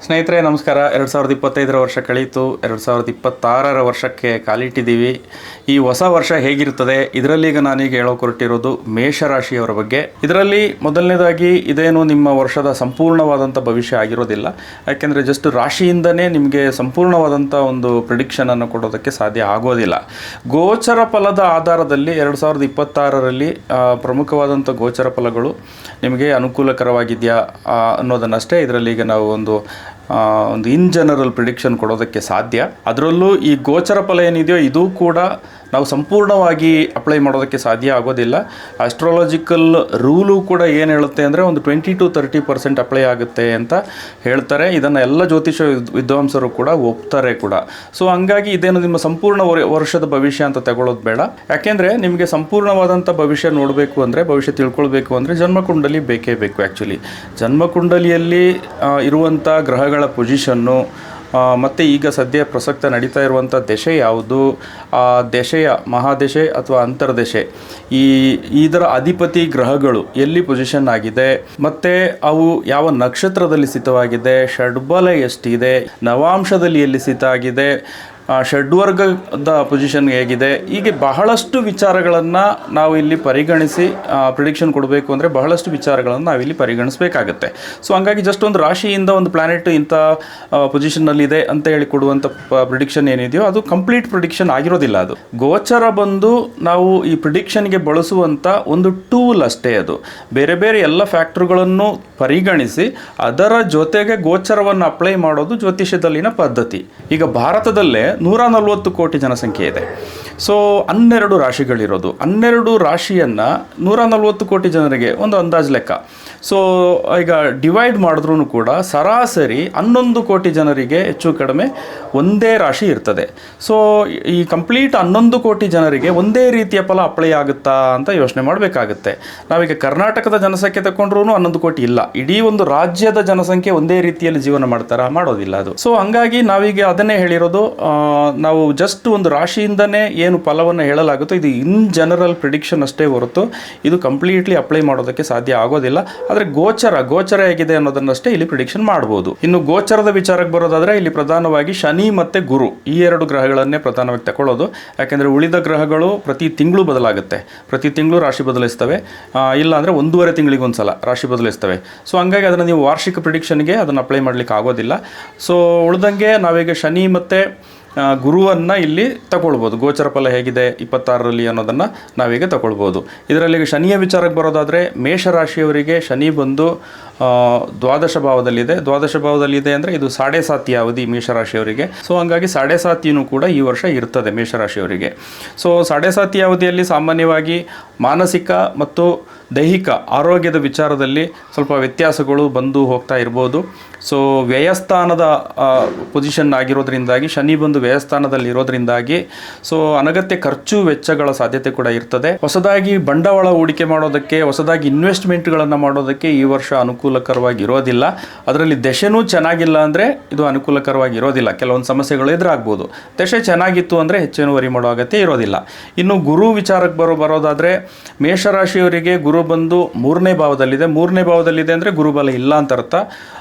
ಸ್ನೇಹಿತರೆ ನಮಸ್ಕಾರ. 2025 ವರ್ಷ ಕಳೀತು. 2026 ವರ್ಷಕ್ಕೆ ಕಾಲಿಟ್ಟಿದ್ದೀವಿ. ಈ ಹೊಸ ವರ್ಷ ಹೇಗಿರ್ತದೆ ಇದರಲ್ಲಿ ಈಗ ನಾನೀಗ ಹೇಳೋಕೆ ಹೊರಟಿರೋದು ಮೇಷರಾಶಿಯವರ ಬಗ್ಗೆ. ಇದರಲ್ಲಿ ಮೊದಲನೇದಾಗಿ ಇದೇನು ನಿಮ್ಮ ವರ್ಷದ ಸಂಪೂರ್ಣವಾದಂಥ ಭವಿಷ್ಯ ಆಗಿರೋದಿಲ್ಲ. ಯಾಕೆಂದರೆ ಜಸ್ಟ್ ರಾಶಿಯಿಂದನೇ ನಿಮಗೆ ಸಂಪೂರ್ಣವಾದಂಥ ಒಂದು ಪ್ರಿಡಿಕ್ಷನನ್ನು ಕೊಡೋದಕ್ಕೆ ಸಾಧ್ಯ ಆಗೋದಿಲ್ಲ. ಗೋಚರ ಫಲದ ಆಧಾರದಲ್ಲಿ 2026ರಲ್ಲಿ ಪ್ರಮುಖವಾದಂಥ ಗೋಚರ ಫಲಗಳು ನಿಮಗೆ ಅನುಕೂಲಕರವಾಗಿದೆಯಾ ಅನ್ನೋದನ್ನಷ್ಟೇ ಇದರಲ್ಲಿ ಈಗ ನಾವು ಒಂದು ಇನ್ ಜನರಲ್ ಪ್ರಿಡಿಕ್ಷನ್ ಕೊಡೋದಕ್ಕೆ ಸಾಧ್ಯ. ಅದರಲ್ಲೂ ಈ ಗೋಚರ ಫಲ ಏನಿದೆಯೋ ಇದು ಕೂಡ ನಾವು ಸಂಪೂರ್ಣವಾಗಿ ಅಪ್ಲೈ ಮಾಡೋದಕ್ಕೆ ಸಾಧ್ಯ ಆಗೋದಿಲ್ಲ. ಆಸ್ಟ್ರಾಲಜಿಕಲ್ ರೂಲು ಕೂಡ ಏನು ಹೇಳುತ್ತೆ ಅಂದರೆ ಒಂದು 20 to 30% ಅಪ್ಲೈ ಆಗುತ್ತೆ ಅಂತ ಹೇಳ್ತಾರೆ. ಇದನ್ನು ಎಲ್ಲ ಜ್ಯೋತಿಷ ವಿದ್ವಾಂಸರು ಕೂಡ ಒಪ್ತಾರೆ ಕೂಡ. ಸೊ ಹಂಗಾಗಿ ಇದೇನು ನಿಮ್ಮ ಸಂಪೂರ್ಣ ವರ್ಷದ ಭವಿಷ್ಯ ಅಂತ ತಗೊಳ್ಳೋದು ಬೇಡ. ಯಾಕೆಂದರೆ ನಿಮಗೆ ಸಂಪೂರ್ಣವಾದಂಥ ಭವಿಷ್ಯ ನೋಡಬೇಕು ಅಂದರೆ, ಭವಿಷ್ಯ ತಿಳ್ಕೊಳ್ಬೇಕು ಅಂದರೆ ಜನ್ಮಕುಂಡಲಿ ಬೇಕೇ ಬೇಕು. ಆ್ಯಕ್ಚುಲಿ ಜನ್ಮಕುಂಡಲಿಯಲ್ಲಿ ಇರುವಂಥ ಗ್ರಹಗಳ ಪೊಸಿಷನ್ನು ಮತ್ತು ಈಗ ಸದ್ಯ ಪ್ರಸಕ್ತ ನಡೀತಾ ಇರುವಂಥ ದಶೆ ಯಾವುದು, ಆ ದಶೆಯ ಮಹಾದಶೆ ಅಥವಾ ಅಂತರ್ದಶೆ, ಇದರ ಅಧಿಪತಿ ಗ್ರಹಗಳು ಎಲ್ಲಿ ಪೊಸಿಷನ್ ಆಗಿದೆ, ಮತ್ತು ಅವು ಯಾವ ನಕ್ಷತ್ರದಲ್ಲಿ ಸ್ಥಿತವಾಗಿದೆ, ಷಡ್ಬಲ ಎಷ್ಟಿದೆ, ನವಾಂಶದಲ್ಲಿ ಎಲ್ಲಿ ಸ್ಥಿತ ಆಗಿದೆ, ಷಡ್ವರ್ಗದ ಪೊಸಿಷನ್ ಹೇಗಿದೆ, ಹೀಗೆ ಬಹಳಷ್ಟು ವಿಚಾರಗಳನ್ನು ನಾವು ಇಲ್ಲಿ ಪರಿಗಣಿಸಿ ಪ್ರಿಡಿಕ್ಷನ್ ಕೊಡಬೇಕು ಅಂದರೆ ಬಹಳಷ್ಟು ವಿಚಾರಗಳನ್ನು ನಾವಿಲ್ಲಿ ಪರಿಗಣಿಸಬೇಕಾಗತ್ತೆ. ಸೊ ಹಂಗಾಗಿ ಜಸ್ಟ್ ಒಂದು ರಾಶಿಯಿಂದ ಒಂದು ಪ್ಲಾನೆಟ್ ಇಂಥ ಪೊಸಿಷನ್ನಲ್ಲಿದೆ ಅಂತ ಹೇಳಿ ಕೊಡುವಂಥ ಪ್ರಿಡಿಕ್ಷನ್ ಏನಿದೆಯೋ ಅದು ಕಂಪ್ಲೀಟ್ ಪ್ರಿಡಿಕ್ಷನ್ ಆಗಿರೋದಿಲ್ಲ. ಅದು ಗೋಚರ ಬಂದು ನಾವು ಈ ಪ್ರಿಡಿಕ್ಷನ್ಗೆ ಬಳಸುವಂಥ ಒಂದು ಟೂಲ್ ಅಷ್ಟೇ. ಅದು ಬೇರೆ ಬೇರೆ ಎಲ್ಲ ಫ್ಯಾಕ್ಟರ್ಗಳನ್ನು ಪರಿಗಣಿಸಿ ಅದರ ಜೊತೆಗೆ ಗೋಚರವನ್ನು ಅಪ್ಲೈ ಮಾಡೋದು ಜ್ಯೋತಿಷ್ಯದಲ್ಲಿನ ಪದ್ಧತಿ. ಈಗ ಭಾರತದಲ್ಲೇ 140 ಕೋಟಿ ಜನಸಂಖ್ಯೆ ಇದೆ. ಸೊ 12 ರಾಶಿಗಳಿರೋದು. 12 ರಾಶಿಯನ್ನು 140 ಕೋಟಿ ಜನರಿಗೆ ಒಂದು ಅಂದಾಜು ಲೆಕ್ಕ. ಸೊ ಈಗ ಡಿವೈಡ್ ಮಾಡಿದ್ರೂ ಕೂಡ ಸರಾಸರಿ 11 ಕೋಟಿ ಜನರಿಗೆ ಹೆಚ್ಚು ಕಡಿಮೆ ಒಂದೇ ರಾಶಿ ಇರ್ತದೆ. ಸೊ ಈ ಕಂಪ್ಲೀಟ್ 11 ಕೋಟಿ ಜನರಿಗೆ ಒಂದೇ ರೀತಿಯ ಫಲ ಅಪ್ಲೈ ಆಗುತ್ತಾ ಅಂತ ಯೋಚನೆ ಮಾಡಬೇಕಾಗುತ್ತೆ. ನಾವೀಗ ಕರ್ನಾಟಕದ ಜನಸಂಖ್ಯೆ ತಗೊಂಡ್ರೂ 11 ಕೋಟಿ ಇಲ್ಲ. ಇಡೀ ಒಂದು ರಾಜ್ಯದ ಜನಸಂಖ್ಯೆ ಒಂದೇ ರೀತಿಯಲ್ಲಿ ಜೀವನ ಮಾಡ್ತಾರಾ? ಮಾಡೋದಿಲ್ಲ ಅದು. ಸೊ ಹಂಗಾಗಿ ನಾವೀಗ ಅದನ್ನೇ ಹೇಳಿರೋದು, ನಾವು ಜಸ್ಟ್ ಒಂದು ರಾಶಿಯಿಂದನೇ ಏನು ಫಲವನ್ನು ಹೇಳಲಾಗುತ್ತೋ ಇದು ಇನ್ ಜನರಲ್ ಪ್ರಿಡಿಕ್ಷನ್ ಅಷ್ಟೇ ಹೊರತು ಇದು ಕಂಪ್ಲೀಟ್ಲಿ ಅಪ್ಲೈ ಮಾಡೋದಕ್ಕೆ ಸಾಧ್ಯ ಆಗೋದಿಲ್ಲ. ಆದರೆ ಗೋಚರ ಹೇಗಿದೆ ಅನ್ನೋದನ್ನಷ್ಟೇ ಇಲ್ಲಿ ಪ್ರಿಡಿಕ್ಷನ್ ಮಾಡ್ಬೋದು. ಇನ್ನು ಗೋಚರದ ವಿಚಾರಕ್ಕೆ ಬರೋದಾದರೆ ಇಲ್ಲಿ ಪ್ರಧಾನವಾಗಿ ಶನಿ ಮತ್ತು ಗುರು ಈ 2 ಗ್ರಹಗಳನ್ನೇ ಪ್ರಧಾನವಾಗಿ ತಗೊಳ್ಳೋದು. ಯಾಕೆಂದರೆ ಉಳಿದ ಗ್ರಹಗಳು ಪ್ರತಿ ತಿಂಗಳು ಬದಲಾಗುತ್ತೆ, ಪ್ರತಿ ತಿಂಗಳು ರಾಶಿ ಬದಲಿಸ್ತವೆ, ಇಲ್ಲ ಅಂದರೆ 1.5 ತಿಂಗಳಿಗೆ ಒಂದು ಸಲ ರಾಶಿ ಬದಲಿಸ್ತವೆ. ಸೊ ಹಂಗಾಗಿ ಅದನ್ನು ನೀವು ವಾರ್ಷಿಕ ಪ್ರಿಡಿಕ್ಷನ್ಗೆ ಅದನ್ನು ಅಪ್ಲೈ ಮಾಡಲಿಕ್ಕೆ ಆಗೋದಿಲ್ಲ. ಸೊ ಉಳಿದಂಗೆ ನಾವೀಗ ಶನಿ ಮತ್ತು ಗುರುವನ್ನು ಇಲ್ಲಿ ತಗೊಳ್ಬೋದು. ಗೋಚರ ಫಲ ಹೇಗಿದೆ 26ರಲ್ಲಿ ಅನ್ನೋದನ್ನು ನಾವೀಗ ತಗೊಳ್ಬೋದು. ಇದರಲ್ಲಿ ಶನಿಯ ವಿಚಾರಕ್ಕೆ ಬರೋದಾದರೆ ಮೇಷರಾಶಿಯವರಿಗೆ ಶನಿ ಬಂದು ದ್ವಾದಶ ಭಾವದಲ್ಲಿದೆ ಅಂದರೆ ಇದು 7.5 ಅವಧಿ ಮೇಷರಾಶಿಯವರಿಗೆ. ಸೊ ಹಂಗಾಗಿ 7.5 ಕೂಡ ಈ ವರ್ಷ ಇರ್ತದೆ ಮೇಷರಾಶಿಯವರಿಗೆ. ಸೊ 7.5 ಅವಧಿಯಲ್ಲಿ ಸಾಮಾನ್ಯವಾಗಿ ಮಾನಸಿಕ ಮತ್ತು ದೈಹಿಕ ಆರೋಗ್ಯದ ವಿಚಾರದಲ್ಲಿ ಸ್ವಲ್ಪ ವ್ಯತ್ಯಾಸಗಳು ಬಂದು ಹೋಗ್ತಾ ಇರ್ಬೋದು. ಸೊ ವ್ಯಯಸ್ಥಾನದ ಪೊಸಿಷನ್ ಆಗಿರೋದ್ರಿಂದಾಗಿ ಶನಿ ಬಂದು ವ್ಯಯಸ್ಥಾನದಲ್ಲಿ ಇರೋದ್ರಿಂದಾಗಿ ಸೊ ಅನಗತ್ಯ ಖರ್ಚು ವೆಚ್ಚಗಳ ಸಾಧ್ಯತೆ ಕೂಡ ಇರ್ತದೆ. ಹೊಸದಾಗಿ ಬಂಡವಾಳ ಹೂಡಿಕೆ ಮಾಡೋದಕ್ಕೆ, ಹೊಸದಾಗಿ ಇನ್ವೆಸ್ಟ್ಮೆಂಟ್ಗಳನ್ನು ಮಾಡೋದಕ್ಕೆ ಈ ವರ್ಷ ಅನುಕೂಲಕರವಾಗಿ ಇರೋದಿಲ್ಲ. ಅದರಲ್ಲಿ ದಶೆನೂ ಚೆನ್ನಾಗಿಲ್ಲ ಅಂದರೆ ಇದು ಅನುಕೂಲಕರವಾಗಿ ಇರೋದಿಲ್ಲ. ಕೆಲವೊಂದು ಸಮಸ್ಯೆಗಳು ಎದುರಾಗ್ಬೋದು. ದಶೆ ಚೆನ್ನಾಗಿತ್ತು ಅಂದರೆ ಹೆಚ್ಚೇನು ವರಿ ಮಾಡೋ ಅಗತ್ಯ ಇರೋದಿಲ್ಲ. ಇನ್ನು ಗುರು ವಿಚಾರಕ್ಕೆ ಬರೋದಾದರೆ ಮೇಷರಾಶಿಯವರಿಗೆ ಗುರು ಬಂದು 3ನೇ ಭಾವದಲ್ಲಿದೆ ಅಂದರೆ ಗುರುಬಲ ಇಲ್ಲ ಅಂತ ಅರ್ಥ.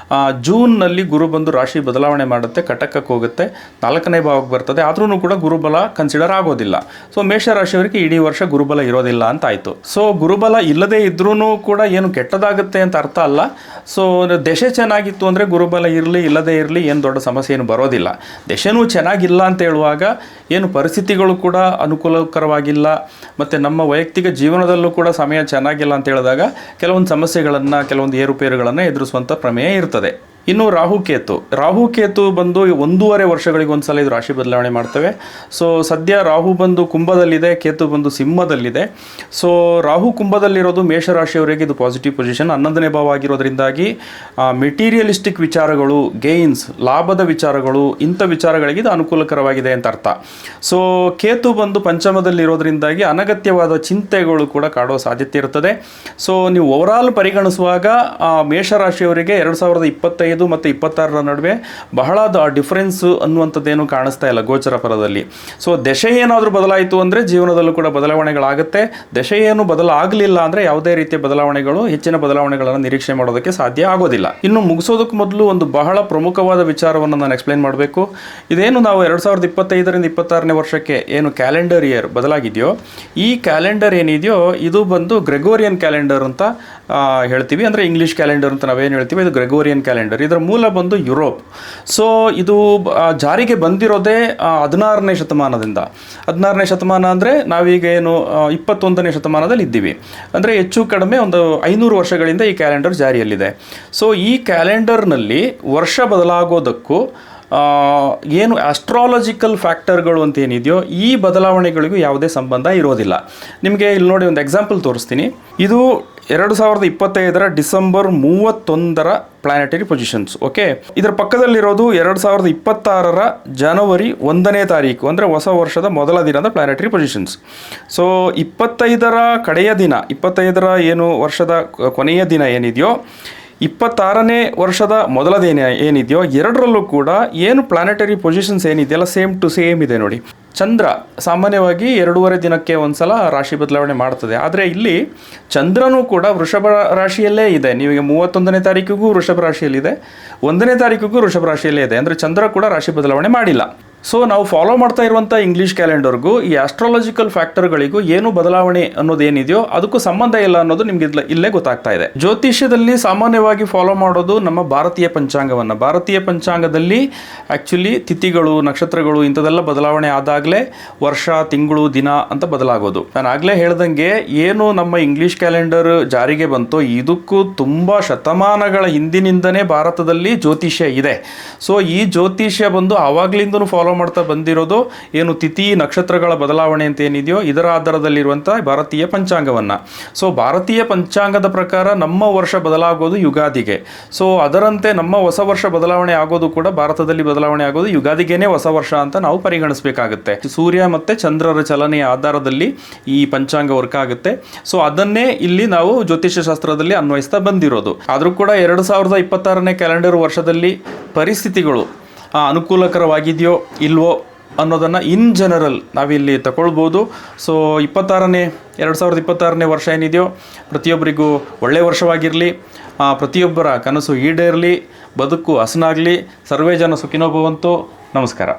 ಜೂನ್ನಲ್ಲಿ ಗುರು ಬಂದು ರಾಶಿ ಬದಲಾವಣೆ ಮಾಡುತ್ತೆ, ಕಟಕಕ್ಕೆ ಹೋಗುತ್ತೆ, 4ನೇ ಭಾವಕ್ಕೆ ಬರ್ತದೆ. ಆದ್ರೂ ಕೂಡ ಗುರುಬಲ ಕನ್ಸಿಡರ್ ಆಗೋದಿಲ್ಲ. ಸೊ ಮೇಷರಾಶಿಯವರಿಗೆ ಇಡೀ ವರ್ಷ ಗುರುಬಲ ಇರೋದಿಲ್ಲ ಅಂತ ಆಯಿತು. ಸೊ ಗುರುಬಲ ಇಲ್ಲದೇ ಇದ್ರೂ ಕೂಡ ಏನು ಕೆಟ್ಟದಾಗುತ್ತೆ ಅಂತ ಅರ್ಥ ಅಲ್ಲ. ಸೊ ದಶೆ ಚೆನ್ನಾಗಿತ್ತು ಅಂದರೆ ಗುರುಬಲ ಇರಲಿ ಇಲ್ಲದೇ ಇರಲಿ ಏನು ದೊಡ್ಡ ಸಮಸ್ಯೆ ಏನು ಬರೋದಿಲ್ಲ. ದಶೆನೂ ಚೆನ್ನಾಗಿಲ್ಲ ಅಂತ ಹೇಳುವಾಗ ಏನು ಪರಿಸ್ಥಿತಿಗಳು ಕೂಡ ಅನುಕೂಲಕರವಾಗಿಲ್ಲ, ಮತ್ತು ನಮ್ಮ ವೈಯಕ್ತಿಕ ಜೀವನದಲ್ಲೂ ಕೂಡ ಸಮಯ ಚೆನ್ನಾಗಿಲ್ಲ ಅಂತ ಹೇಳಿದಾಗ ಕೆಲವೊಂದು ಸಮಸ್ಯೆಗಳನ್ನು, ಕೆಲವೊಂದು ಏರುಪೇರುಗಳನ್ನು ಎದುರಿಸುವಂಥ ಪ್ರಮೇಯ ಇರ್ತದೆ. ಇನ್ನು ರಾಹುಕೇತು ಬಂದು 1.5 ವರ್ಷಗಳಿಗೆ ಒಂದು ಸಲ ಇದು ರಾಶಿ ಬದಲಾವಣೆ ಮಾಡ್ತವೆ. ಸೊ ಸದ್ಯ ರಾಹು ಬಂದು ಕುಂಭದಲ್ಲಿದೆ, ಕೇತು ಬಂದು ಸಿಂಹದಲ್ಲಿದೆ. ಸೊ ರಾಹು ಕುಂಭದಲ್ಲಿರೋದು ಮೇಷರಾಶಿಯವರಿಗೆ ಇದು ಪಾಸಿಟಿವ್ ಪೊಸಿಷನ್, 11ನೇ ಭಾವ ಆಗಿರೋದ್ರಿಂದಾಗಿ ಮೆಟೀರಿಯಲಿಸ್ಟಿಕ್ ವಿಚಾರಗಳು, ಗೇನ್ಸ್, ಲಾಭದ ವಿಚಾರಗಳು, ಇಂಥ ವಿಚಾರಗಳಿಗೆ ಇದು ಅನುಕೂಲಕರವಾಗಿದೆ ಅಂತ ಅರ್ಥ. ಸೊ ಕೇತು ಬಂದು ಪಂಚಮದಲ್ಲಿರೋದ್ರಿಂದಾಗಿ ಅನಗತ್ಯವಾದ ಚಿಂತೆಗಳು ಕೂಡ ಕಾಡೋ ಸಾಧ್ಯತೆ ಇರ್ತದೆ. ಸೊ ನೀವು ಓವರಾಲ್ ಪರಿಗಣಿಸುವಾಗ ಮೇಷರಾಶಿಯವರಿಗೆ 2025 25 ಮತ್ತು 26ರ ನಡುವೆ ಬಹಳ ಡಿಫರೆನ್ಸ್ ಅನ್ನುವಂಥದ್ದೇನು ಕಾಣಿಸ್ತಾ ಇಲ್ಲ ಗೋಚರ ಫಲದಲ್ಲಿ. ಸೊ ದಶೆ ಏನಾದರೂ ಬದಲಾಯಿತು ಅಂದರೆ ಜೀವನದಲ್ಲೂ ಕೂಡ ಬದಲಾವಣೆಗಳಾಗುತ್ತೆ. ದಶೆ ಏನು ಬದಲಾಗಲಿಲ್ಲ ಅಂದರೆ ಯಾವುದೇ ರೀತಿಯ ಬದಲಾವಣೆಗಳು, ಹೆಚ್ಚಿನ ಬದಲಾವಣೆಗಳನ್ನು ನಿರೀಕ್ಷೆ ಮಾಡೋದಕ್ಕೆ ಸಾಧ್ಯ ಆಗೋದಿಲ್ಲ. ಇನ್ನು ಮುಗಿಸೋದಕ್ಕೆ ಮೊದಲು ಒಂದು ಬಹಳ ಪ್ರಮುಖವಾದ ವಿಚಾರವನ್ನು ನಾನು ಎಕ್ಸ್ಪ್ಲೈನ್ ಮಾಡಬೇಕು. ಇದೇನು ನಾವು 2025ರಿಂದ 26ನೇ ವರ್ಷಕ್ಕೆ ಏನು ಕ್ಯಾಲೆಂಡರ್ ಇಯರ್ ಬದಲಾಗಿದೆಯೋ, ಈ ಕ್ಯಾಲೆಂಡರ್ ಏನಿದೆಯೋ ಇದು ಬಂದು ಗ್ರೆಗೋರಿಯನ್ ಕ್ಯಾಲೆಂಡರ್ ಅಂತ ಹೇಳ್ತೀವಿ. ಅಂದರೆ ಇಂಗ್ಲೀಷ್ ಕ್ಯಾಲೆಂಡರ್ ಅಂತ ನಾವೇನು ಹೇಳ್ತೀವಿ, ಇದು ಗ್ರೆಗೋರಿಯನ್ ಕ್ಯಾಲೆಂಡರ್. ಇದರ ಮೂಲ ಬಂದು ಯುರೋಪ್. ಸೊ ಇದು ಜಾರಿಗೆ ಬಂದಿರೋದೇ 16ನೇ ಶತಮಾನದಿಂದ. 16ನೇ ಶತಮಾನ ಅಂದರೆ ನಾವೀಗ ಏನು 21ನೇ ಶತಮಾನದಲ್ಲಿ ಇದ್ದೀವಿ. ಅಂದರೆ ಹೆಚ್ಚು ಕಡಿಮೆ ಒಂದು 500 ವರ್ಷಗಳಿಂದ ಈ ಕ್ಯಾಲೆಂಡರ್ ಜಾರಿಯಲ್ಲಿದೆ. ಸೊ ಈ ಕ್ಯಾಲೆಂಡರ್ನಲ್ಲಿ ವರ್ಷ ಬದಲಾಗೋದಕ್ಕೂ ಏನು ಆಸ್ಟ್ರಾಲಜಿಕಲ್ ಫ್ಯಾಕ್ಟರ್ಗಳು ಅಂತ ಏನಿದೆಯೋ ಈ ಬದಲಾವಣೆಗಳಿಗೂ ಯಾವುದೇ ಸಂಬಂಧ ಇರೋದಿಲ್ಲ. ನಿಮಗೆ ಇಲ್ಲಿ ನೋಡಿ ಒಂದು ಎಕ್ಸಾಂಪಲ್ ತೋರಿಸ್ತೀನಿ. ಇದು 2025ರ ಡಿಸೆಂಬರ್ 31ರ ಪ್ಲಾನೆಟರಿ ಪೊಸಿಷನ್ಸ್. ಓಕೆ, ಇದರ ಪಕ್ಕದಲ್ಲಿರೋದು 2026ರ ಜನವರಿ 1ನೇ ತಾರೀಕು, ಅಂದರೆ ಹೊಸ ವರ್ಷದ ಮೊದಲ ದಿನದ ಪ್ಲಾನೆಟರಿ ಪೊಸಿಷನ್ಸ್. ಸೊ 25ರ ಕಡೆಯ ದಿನ, 25ರ ಏನು ವರ್ಷದ ಕೊನೆಯ ದಿನ ಏನಿದೆಯೋ, 26ನೇ ವರ್ಷದ ಮೊದಲ ದಿನ ಏನಿದೆಯೋ, ಎರಡರಲ್ಲೂ ಕೂಡ ಏನು ಪ್ಲಾನೆಟರಿ ಪೊಸಿಷನ್ಸ್ ಏನಿದೆಯಲ್ಲ ಸೇಮ್ ಟು ಸೇಮ್ ಇದೆ ನೋಡಿ. ಚಂದ್ರ ಸಾಮಾನ್ಯವಾಗಿ 2.5 ದಿನಕ್ಕೆ ಒಂದ್ಸಲ ರಾಶಿ ಬದಲಾವಣೆ ಮಾಡ್ತದೆ. ಆದರೆ ಇಲ್ಲಿ ಚಂದ್ರನೂ ಕೂಡ ವೃಷಭ ರಾಶಿಯಲ್ಲೇ ಇದೆ. ನೀವೀಗ 31ನೇ ತಾರೀಕಿಗೂ ವೃಷಭ ರಾಶಿಯಲ್ಲಿದೆ, 1ನೇ ತಾರೀಕಿಗೂ ವೃಷಭ ರಾಶಿಯಲ್ಲೇ ಇದೆ. ಅಂದರೆ ಚಂದ್ರ ಕೂಡ ರಾಶಿ ಬದಲಾವಣೆ ಮಾಡಿಲ್ಲ. ಸೊ ನಾವು ಫಾಲೋ ಮಾಡ್ತಾ ಇರುವಂಥ ಇಂಗ್ಲೀಷ್ ಕ್ಯಾಲೆಂಡರ್ಗೂ ಈ ಆಸ್ಟ್ರಾಲಜಿಕಲ್ ಫ್ಯಾಕ್ಟರ್ಗಳಿಗೂ ಏನು ಬದಲಾವಣೆ ಅನ್ನೋದೇನಿದೆಯೋ ಅದಕ್ಕೂ ಸಂಬಂಧ ಇಲ್ಲ ಅನ್ನೋದು ನಿಮ್ಗೆ ಇಲ್ಲೇ ಗೊತ್ತಾಗ್ತಾ ಇದೆ. ಜ್ಯೋತಿಷ್ಯದಲ್ಲಿ ಸಾಮಾನ್ಯವಾಗಿ ಫಾಲೋ ಮಾಡೋದು ನಮ್ಮ ಭಾರತೀಯ ಪಂಚಾಂಗವನ್ನು. ಭಾರತೀಯ ಪಂಚಾಂಗದಲ್ಲಿ ಆ್ಯಕ್ಚುಲಿ ತಿಥಿಗಳು, ನಕ್ಷತ್ರಗಳು ಇಂಥದೆಲ್ಲ ಬದಲಾವಣೆ ಆದಾಗಲೇ ವರ್ಷ, ತಿಂಗಳು, ದಿನ ಅಂತ ಬದಲಾಗೋದು. ನಾನು ಆಗಲೇ ಹೇಳ್ದಂಗೆ ಏನು ನಮ್ಮ ಇಂಗ್ಲೀಷ್ ಕ್ಯಾಲೆಂಡರ್ ಜಾರಿಗೆ ಬಂತೋ ಇದಕ್ಕೂ ತುಂಬ ಶತಮಾನಗಳ ಹಿಂದಿನಿಂದನೇ ಭಾರತದಲ್ಲಿ ಜ್ಯೋತಿಷ್ಯ ಇದೆ. ಸೊ ಈ ಜ್ಯೋತಿಷ್ಯ ಬಂದು ಆವಾಗಲಿಂದನೂ ಫಾಲೋ ಮಾಡ್ತಾ ಬಂದಿರೋದು ಏನು ತಿಥಿ ನಕ್ಷತ್ರಗಳ ಬದಲಾವಣೆ ಅಂತ ಏನಿದೆಯೋ ಇದರ ಆಧಾರದಲ್ಲಿರುವಂಥ ಭಾರತೀಯ ಪಂಚಾಂಗವನ್ನು. ಸೊ ಭಾರತೀಯ ಪಂಚಾಂಗದ ಪ್ರಕಾರ ನಮ್ಮ ವರ್ಷ ಬದಲಾಗೋದು ಯುಗಾದಿಗೆ. ಸೊ ಅದರಂತೆ ನಮ್ಮ ಹೊಸ ವರ್ಷ ಬದಲಾವಣೆ ಆಗೋದು ಕೂಡ ಭಾರತದಲ್ಲಿ ಬದಲಾವಣೆ ಆಗೋದು ಯುಗಾದಿಗೇನೆ ಹೊಸ ವರ್ಷ ಅಂತ ನಾವು ಪರಿಗಣಿಸಬೇಕಾಗುತ್ತೆ. ಸೂರ್ಯ ಮತ್ತು ಚಂದ್ರರ ಚಲನೆಯ ಆಧಾರದಲ್ಲಿ ಈ ಪಂಚಾಂಗ ವರ್ಕ್ ಆಗುತ್ತೆ. ಸೊ ಅದನ್ನೇ ಇಲ್ಲಿ ನಾವು ಜ್ಯೋತಿಷ್ಯ ಶಾಸ್ತ್ರದಲ್ಲಿ ಅನ್ವಯಿಸ್ತಾ ಬಂದಿರೋದು. ಆದರೂ ಕೂಡ 2026ನೇ ಕ್ಯಾಲೆಂಡರ್ ವರ್ಷದಲ್ಲಿ ಪರಿಸ್ಥಿತಿಗಳು ಅನುಕೂಲಕರವಾಗಿದೆಯೋ ಇಲ್ವೋ ಅನ್ನೋದನ್ನು ಇನ್ ಜನರಲ್ ನಾವಿಲ್ಲಿ ತಗೊಳ್ಬೋದು. ಸೊ 2026ನೇ ವರ್ಷ ಏನಿದೆಯೋ ಪ್ರತಿಯೊಬ್ಬರಿಗೂ ಒಳ್ಳೆಯ ವರ್ಷವಾಗಿರಲಿ, ಪ್ರತಿಯೊಬ್ಬರ ಕನಸು ಈಡೇರಲಿ, ಬದುಕು ಹಸನಾಗಲಿ. ಸರ್ವೇ ಜನ ಸುಖಿನೋ ಭವಂತು. ನಮಸ್ಕಾರ.